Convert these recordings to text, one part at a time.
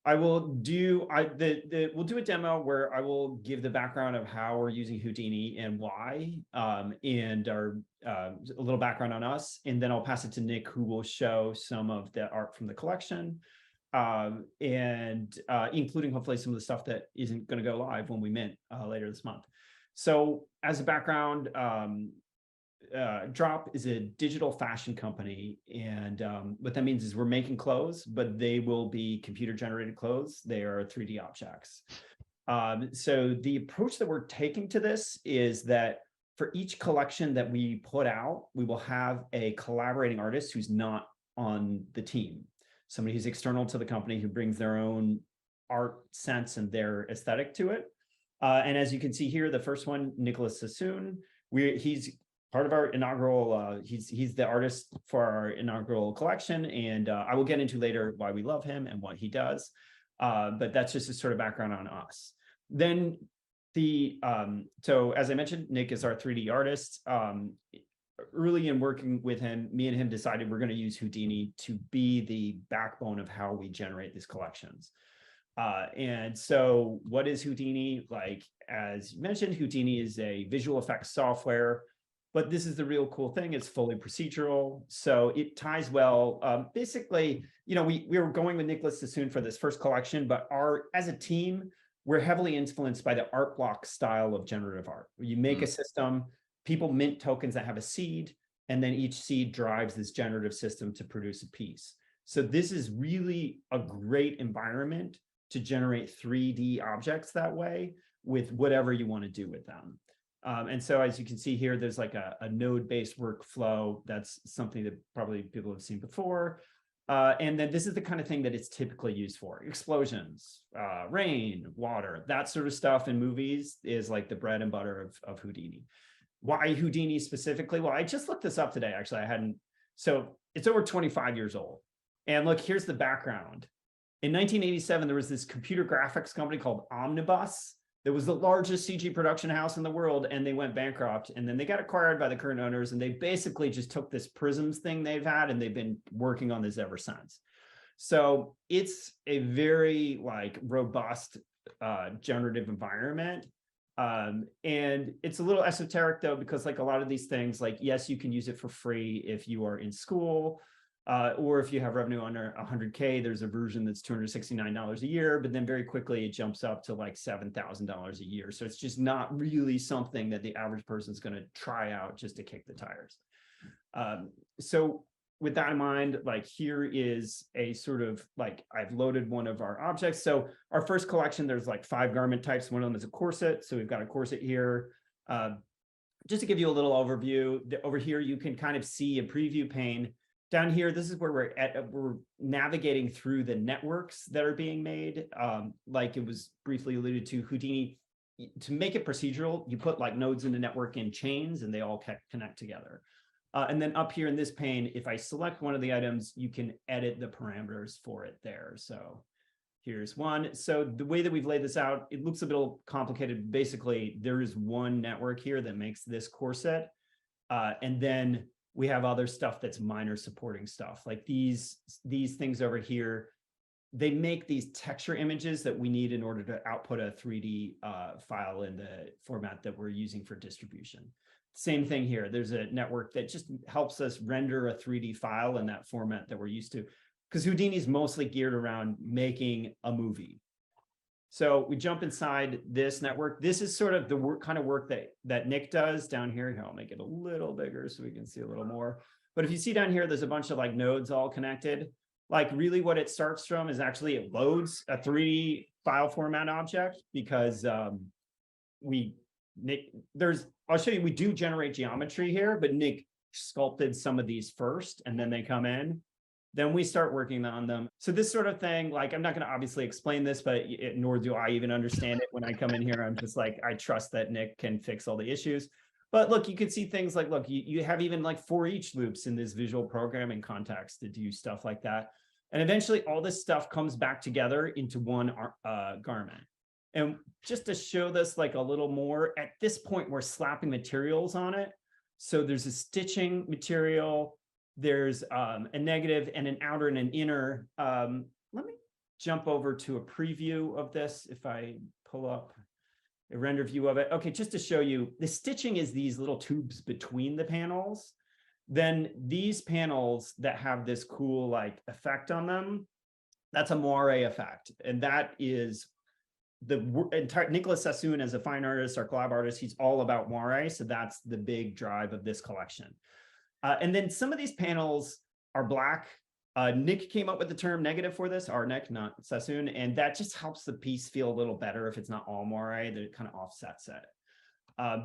I will do we'll do a demo where I will give the background of how we're using Houdini and why, and our a little background on us, and then I'll pass it to Nick, who will show some of the art from the collection, and including hopefully some of the stuff that isn't going to go live when we mint later this month. So as a background, Draup is a digital fashion company, and what that means is we're making clothes, but they will be computer generated clothes. They are 3D objects. So the approach that we're taking to this is that for each collection that we put out, we will have a collaborating artist who's not on the team, somebody who's external to the company who brings their own art sense and their aesthetic to it. And as you can see here, the first one, Nicholas Sassoon, he's part of our inaugural, he's the artist for our inaugural collection, and I will get into later why we love him and what he does, but that's just a sort of background on us. Then so as I mentioned, Nick is our 3D artist. Early in working with him, me and him decided we're going to use Houdini to be the backbone of how we generate these collections. And so what is Houdini? Like, as you mentioned, Houdini is a visual effects software. But this is the real cool thing. It's fully procedural. So it ties well. Basically, you know, we were going with Nicholas Sassoon for this first collection, but as a team, we're heavily influenced by the art block style of generative art. You make a system, people mint tokens that have a seed, and then each seed drives this generative system to produce a piece. So this is really a great environment to generate 3D objects that way with whatever you want to do with them. And so as you can see here, there's like a node-based workflow. That's something that probably people have seen before. And then this is the kind of thing that it's typically used for. Explosions, rain, water, that sort of stuff in movies is like the bread and butter of Houdini. Why Houdini specifically? Well, I just looked this up today, actually. I hadn't. So it's over 25 years old. And look, here's the background. In 1987, there was this computer graphics company called Omnibus. That was the largest CG production house in the world, and they went bankrupt. And then they got acquired by the current owners, and they basically just took this prisms thing they've had, and they've been working on this ever since. So it's a very like robust generative environment. And it's a little esoteric though, because like a lot of these things, like, yes, you can use it for free if you are in school, or if you have revenue under 100K, there's a version that's $269 a year, but then very quickly it jumps up to like $7,000 a year. So it's just not really something that the average person is going to try out just to kick the tires. So with that in mind, like here is a sort of like, I've loaded one of our objects. So our first collection, there's like 5 garment types. One of them is a corset. So we've got a corset here. Just to give you a little overview, over here, you can kind of see a preview pane. Down here, this is where we're navigating through the networks that are being made. Like it was briefly alluded to, Houdini, to make it procedural, you put like nodes in the network in chains and they all connect together. And then up here in this pane, if I select one of the items, you can edit the parameters for it there. So here's one. So the way that we've laid this out, it looks a bit complicated. Basically, there is one network here that makes this corset. And then we have other stuff that's minor supporting stuff. Like these things over here, they make these texture images that we need in order to output a 3D file in the format that we're using for distribution. Same thing here. There's a network that just helps us render a 3D file in that format that we're used to, because Houdini is mostly geared around making a movie. So we jump inside this network. This is sort of the kind of work that Nick does down here. Here, I'll make it a little bigger so we can see a little more. But if you see down here, there's a bunch of like nodes all connected. Like really what it starts from is actually it loads a 3D file format object because I'll show you, we do generate geometry here, but Nick sculpted some of these first and then they come in. Then we start working on them. So this sort of thing, like I'm not going to obviously explain this, but nor do I even understand it when I come in here. I'm just like, I trust that Nick can fix all the issues. But look, you can see things like, look, you have even like for each loops in this visual programming context to do stuff like that. And eventually all this stuff comes back together into one garment. And just to show this like a little more, at this point, we're slapping materials on it. So there's a stitching material. There's a negative and an outer and an inner. Let me jump over to a preview of this. If I pull up a render view of it. Okay, just to show you, the stitching is these little tubes between the panels. Then these panels that have this cool like effect on them, that's a moire effect. And that is the entire, Nicholas Sassoon as a fine artist or collab artist, he's all about moire. So that's the big drive of this collection. And then some of these panels are black. Nick came up with the term negative for this, our Nick, not Sassoon, and that just helps the piece feel a little better if it's not all moire, that it kind of offsets it.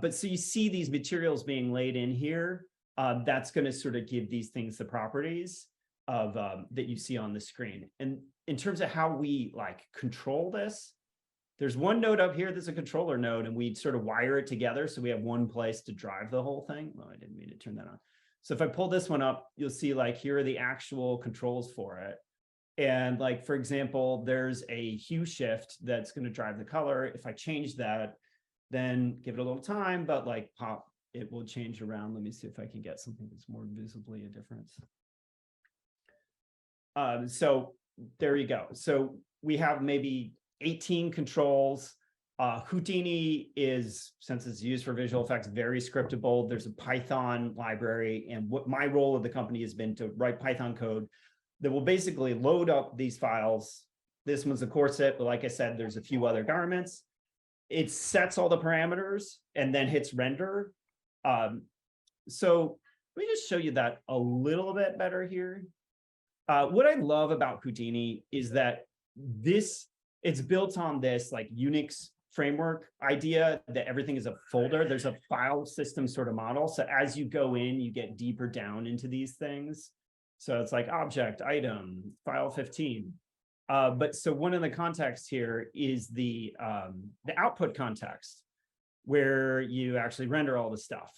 But so you see these materials being laid in here, that's going to sort of give these things the properties of that you see on the screen. And in terms of how we like control this, there's one node up here that's a controller node, and we sort of wire it together so we have one place to drive the whole thing. Well, I didn't mean to turn that on. So if I pull this one up, you'll see like here are the actual controls for it. And like, for example, there's a hue shift that's going to drive the color. If I change that, then give it a little time, but like pop, it will change around. Let me see if I can get something that's more visibly a difference. So there you go. So we have maybe 18 controls. Houdini is, since it's used for visual effects, very scriptable. There's a Python library, and what my role of the company has been to write Python code that will basically load up these files. This one's a corset, but like I said, there's a few other garments. It sets all the parameters and then hits render. So let me just show you that a little bit better here. What I love about Houdini is that it's built on this like Unix framework idea that everything is a folder. There's a file system sort of model. So as you go in, you get deeper down into these things. So it's like object, item, file 15. But so one of the contexts here is the output context where you actually render all the stuff.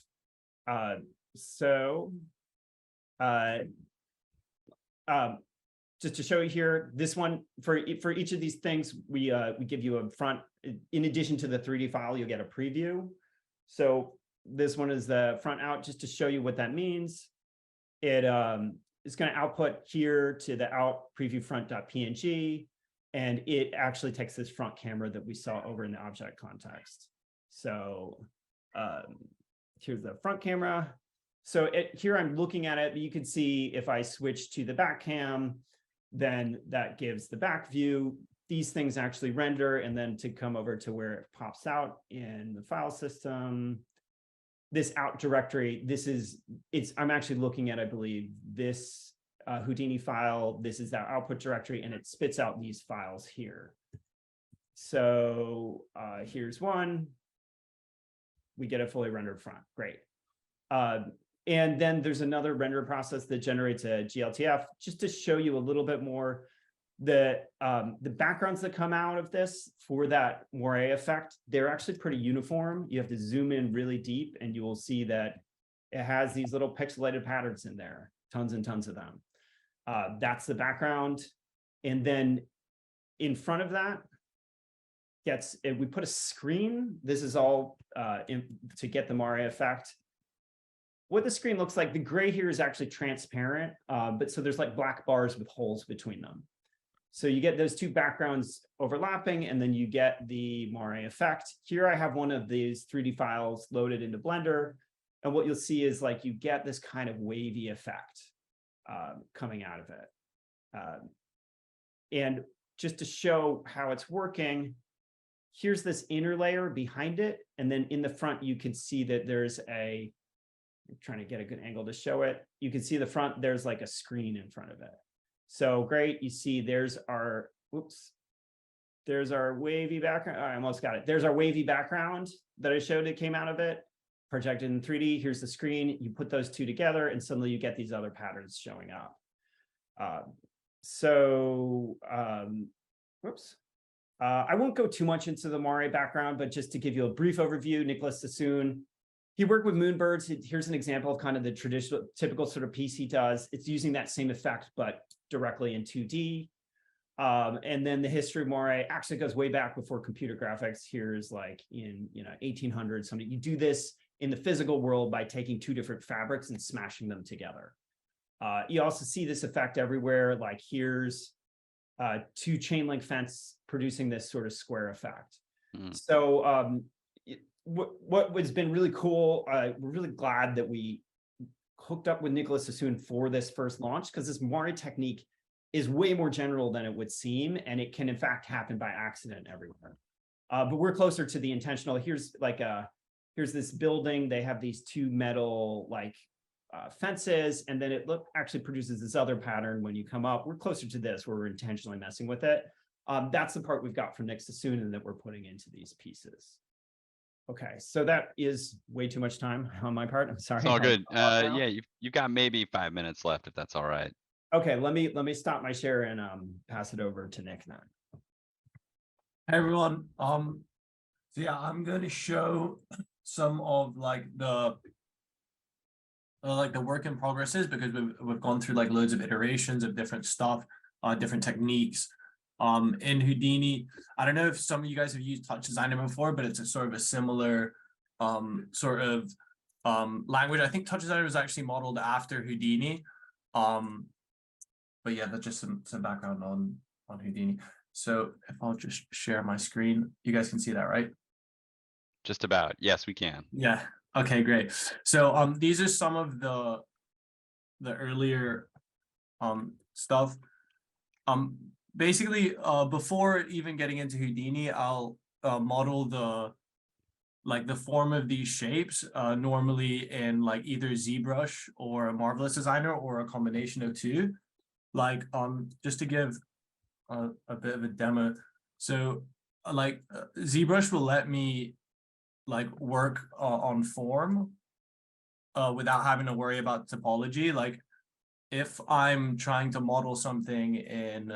Just to show you here, this one, for each of these things, we give you a front, in addition to the 3D file, you'll get a preview. So this one is the front out, just to show you what that means. It is going to output here to the out preview front.png, and it actually takes this front camera that we saw over in the object context. So here's the front camera. So here I'm looking at it, but you can see if I switch to the back cam, then that gives the back view. These things actually render, and then to come over to where it pops out in the file system, this out directory, I'm actually looking at, I believe, this Houdini file. This is that output directory, and it spits out these files here. So here's one. We get a fully rendered front. Great. And then there's another render process that generates a GLTF, just to show you a little bit more. The backgrounds that come out of this for that moire effect, they're actually pretty uniform. You have to zoom in really deep, and you will see that it has these little pixelated patterns in there, tons and tons of them. That's the background. And then in front of that, we put a screen. This is all to get the moire effect. What the screen looks like, the gray here is actually transparent, but so there's like black bars with holes between them. So you get those two backgrounds overlapping, and then you get the moire effect. Here I have one of these 3D files loaded into Blender, and what you'll see is like you get this kind of wavy effect coming out of it. And just to show how it's working, here's this inner layer behind it, and then in the front you can see that there's I'm trying to get a good angle to show it. You can see the front, there's like a screen in front of it. So great, you see there's our wavy background. I almost got it. There's our wavy background that I showed, it came out of it, projected in 3D. Here's the screen. You put those two together, and suddenly you get these other patterns showing up. I won't go too much into the moire background, but just to give you a brief overview, Nicholas Sassoon, he worked with moonbirds. Here's an example of kind of the traditional, typical sort of piece he does. It's using that same effect, but directly in 2D. And then the history of moire actually goes way back before computer graphics. Here's like in 1800s. You do this in the physical world by taking two different fabrics and smashing them together. You also see this effect everywhere. Like here's to chain link fence, producing this sort of square effect. Mm. So what has been really cool, we're really glad that we hooked up with Nicholas Sassoon for this first launch, because this moire technique is way more general than it would seem, and it can in fact happen by accident everywhere. But we're closer to the intentional. Here's this building. They have these two metal fences, and then it actually produces this other pattern when you come up. We're closer to this, where we're intentionally messing with it. That's the part we've got from Nick Sassoon and that we're putting into these pieces. Okay, so that is way too much time on my part. I'm sorry. It's all good. Yeah, you've got maybe 5 minutes left, if that's all right. Okay, let me stop my share and pass it over to Nick now. Hey everyone. So yeah, I'm going to show some of the work in progresses, because we've gone through loads of iterations of different stuff, different techniques. In Houdini, I don't know if some of you guys have used Touch Designer before, but it's a sort of a similar language. I think Touch Designer was actually modeled after Houdini. But yeah, that's just some background on Houdini. So if I'll just share my screen, you guys can see that, right? Just about. Yes, we can. Yeah. Okay, great. So these are some of the earlier stuff. Basically, before even getting into Houdini, I'll model the form of these shapes, normally in either ZBrush or Marvelous Designer, or a combination of two. Just to give a bit of a demo. So ZBrush will let me work on form without having to worry about topology. If I'm trying to model something in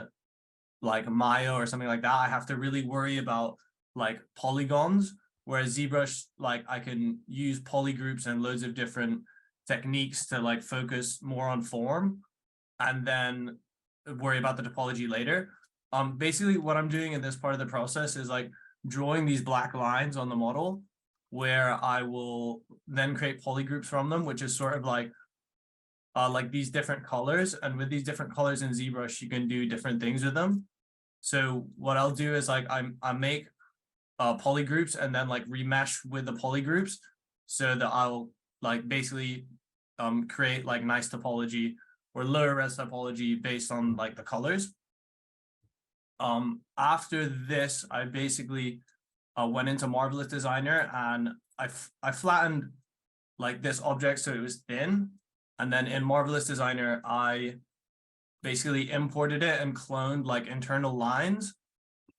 Maya or something like that, I have to really worry about polygons, whereas ZBrush, I can use polygroups and loads of different techniques to focus more on form and then worry about the topology later. Basically what I'm doing in this part of the process is drawing these black lines on the model, where I will then create polygroups from them, which is sort of these different colors. And with these different colors in ZBrush, you can do different things with them. So what I'll do is I make polygroups and then remesh with the polygroups, so that I'll basically create nice topology or lower res topology based on the colors. After this, I basically went into Marvelous Designer, and I flattened this object so it was thin. And then in Marvelous Designer, I basically imported it and cloned internal lines.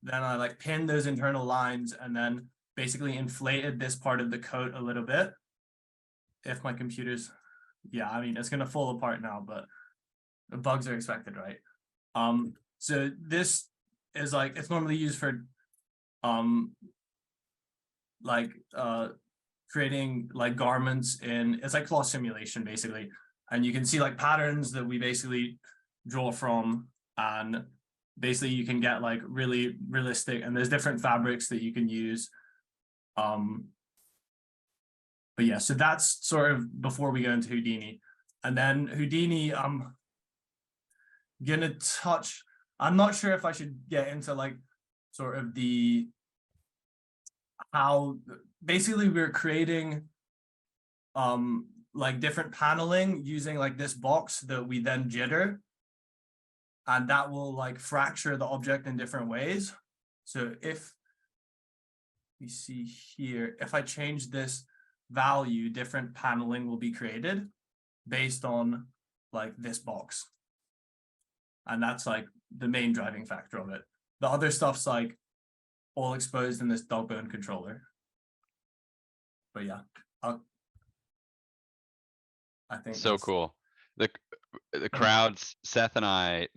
Then I pinned those internal lines and then basically inflated this part of the coat a little bit. If my computer's, yeah, I mean, it's gonna fall apart now, but the bugs are expected, right? So this is it's normally used for creating garments in, it's cloth simulation basically. And you can see patterns that we basically draw from, and basically you can get really realistic, and there's different fabrics that you can use. But yeah, so that's sort of before we go into Houdini. And then Houdini, I'm gonna touch, I'm not sure if I should get into sort of how basically we're creating different paneling using this box that we then jitter, and that will fracture the object in different ways. So if we see here, if I change this value, different paneling will be created based on this box. And that's the main driving factor of it. The other stuff's all exposed in this dog bone controller. But yeah, I think so cool. The crowds, Seth and I,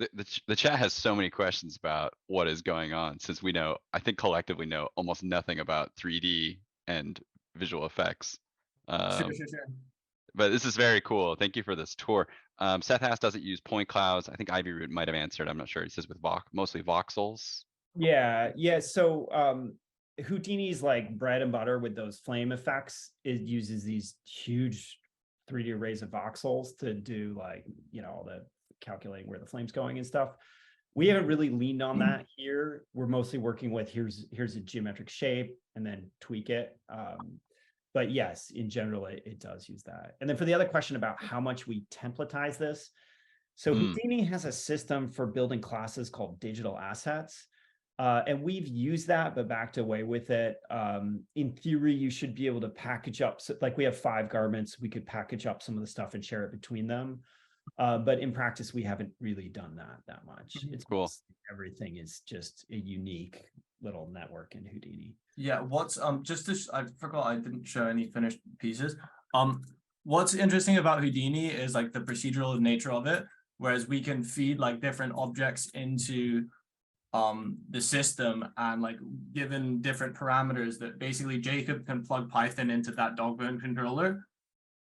the chat has so many questions about what is going on, since we know, I think collectively know almost nothing about 3D and visual effects. Sure. But this is very cool. Thank you for this tour. Seth asked, does it use point clouds? I think Ivyroot might have answered. I'm not sure. He says with mostly voxels. Yeah. So Houdini's bread and butter with those flame effects. It uses these huge 3D arrays of voxels to do all the calculating where the flame's going and stuff. We haven't really leaned on that here. We're mostly working with here's a geometric shape and then tweak it. But yes, in general, it does use that. And then for the other question about how much we templatize this. So Houdini has a system for building classes called digital assets. And we've used that, but backed away with it. In theory, you should be able to package up. So like we have 5 garments, we could package up some of the stuff and share it between them. But in practice, we haven't really done that much. It's cool. Everything is just a unique little network in Houdini. Yeah, what's just this, I forgot I didn't show any finished pieces. What's interesting about Houdini is like the procedural nature of it, whereas we can feed like different objects into the system, and like given different parameters that basically Jacob can plug Python into that Dogbone controller,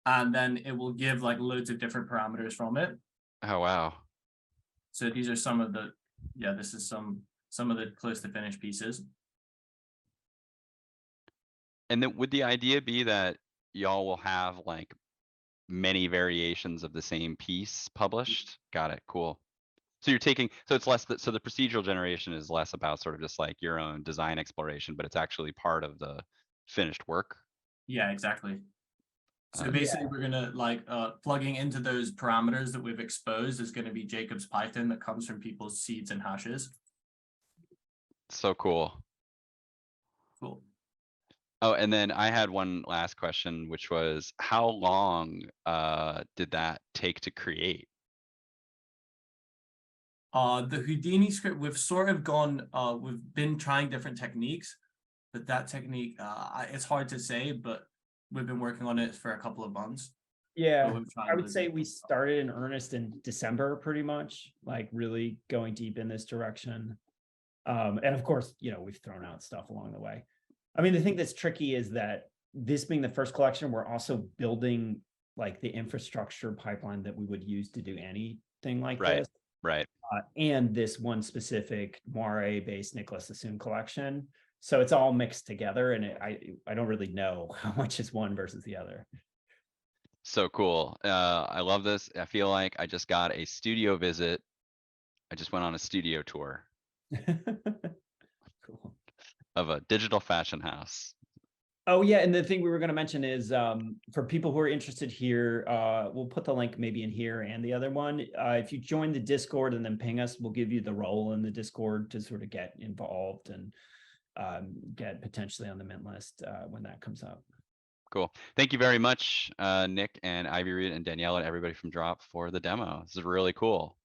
and then it will give like loads of different parameters from it. Oh, wow. So these are some of the, yeah, this is some of the close to finished pieces. And then would the idea be that y'all will have like many variations of the same piece published? Got it. Cool. So you're taking, so it's less, so the procedural generation is less about sort of just like your own design exploration, but it's actually part of the finished work. Yeah, exactly. So basically we're gonna like plugging into those parameters that we've exposed is gonna be Jacob's Python that comes from people's seeds and hashes. So cool. Cool. Oh, and then I had one last question, which was how long did that take to create? The Houdini script, we've sort of gone, we've been trying different techniques, but that technique, it's hard to say, but we've been working on it for a couple of months. Yeah, I would say we started in earnest in December, pretty much, like really going deep in this direction. And of course, you know, we've thrown out stuff along the way. I mean, the thing that's tricky is that this being the first collection, we're also building like the infrastructure pipeline that we would use to do anything like this. Right. And this one specific Moire-based Nicholas Sassoon collection. So it's all mixed together, and I don't really know how much is one versus the other. So cool. I love this. I feel like I just got a studio visit. I just went on a studio tour Cool. of a digital fashion house. Oh yeah, and the thing we were going to mention is for people who are interested here, we'll put the link maybe in here and the other one. If you join the Discord and then ping us, we'll give you the role in the Discord to sort of get involved and get potentially on the mint list when that comes up. Cool. Thank you very much, Nick and Ivyroot and Danielle and everybody from Draup for the demo. This is really cool.